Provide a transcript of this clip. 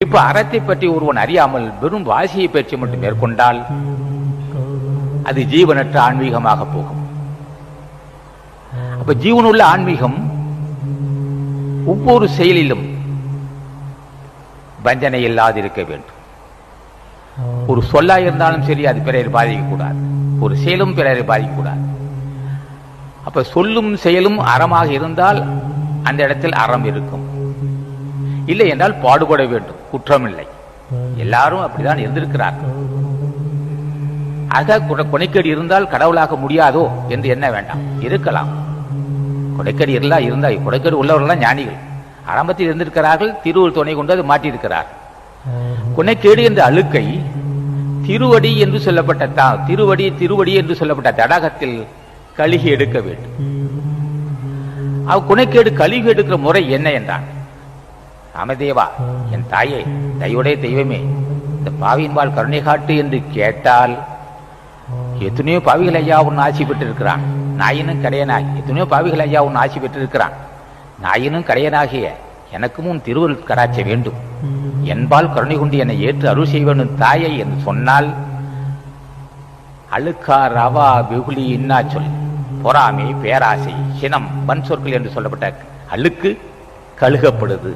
இப்ப அறத்தை பற்றி ஒருவன் அறியாமல் வெறும் வாசியை பற்றி மட்டும் மேற்கொண்டால் அது ஜீவனற்ற ஆன்மீகமாக போகும். அப்ப ஜீவனுள்ள ஆன்மீகம் ஒவ்வொரு செயலிலும் வஞ்சனை இல்லாதிருக்க வேண்டும். ஒரு சொல்லா இருந்தாலும் சரி, அது பிறரை பாதிக்கக்கூடாது. ஒரு செயலும் பிறரை பாதிக்கக்கூடாது. அப்ப சொல்லும் செயலும் அறமாக இருந்தால் அந்த இடத்தில் அறம் இருக்கும். இல்லை என்றால் பாடுபட வேண்டும், குற்றம் இல்லை. எல்லாரும் அப்படிதான் இருந்திருக்கிறார்கள். ஆக கொனைக்கடி இருந்தால் கடவுளாக முடியாதோ என்று எண்ண வேண்டாம். இருக்கலாம், கொடைக்கடி இருந்தால் கொடைக்கடி உள்ளவர்கள் ஞானிகள் ஆரம்பத்தில் இருந்திருக்கிறார்கள். திருவள்ளுவர் துணை கொண்டு அது மாற்றியிருக்கிறார்கள். கொனைக்கேடு என்ற அழுக்கை திருவடி என்று சொல்லப்பட்ட திருவடி என்று சொல்லப்பட்ட தடாகத்தில் கழுகி எடுக்க வேண்டும். கொனைக்கேடு கழுகி எடுக்கிற முறை என்ன என்றான். ராமதேவா, என் தாயே, தயவுடைய தெய்வமே, இந்த பாவியின்பால் கருணை காட்டு என்று கேட்டால் எத்தனையோ பாவிகள் ஐயா உன் ஆட்சி பெற்றிருக்கிறான். நாயினும் கடையனாகி எத்தனையோ பாவிகள் ஐயா உன் ஆட்சி பெற்றிருக்கிறான். நாயினும் கடையனாகிய எனக்கும் உன் திருவருள் கடாட்ச வேண்டும். என்பால் கருணை கொண்டு என்னை ஏற்று அருள் செய்ய வேண்டும் தாயை என்று சொன்னால் அழுக்கா ரவா வெகுளி இன்னா சொல், பொறாமை, பேராசை, சினம், வன் சொற்கள் என்று சொல்லப்பட்ட அழுக்கு கழுகப்படுது.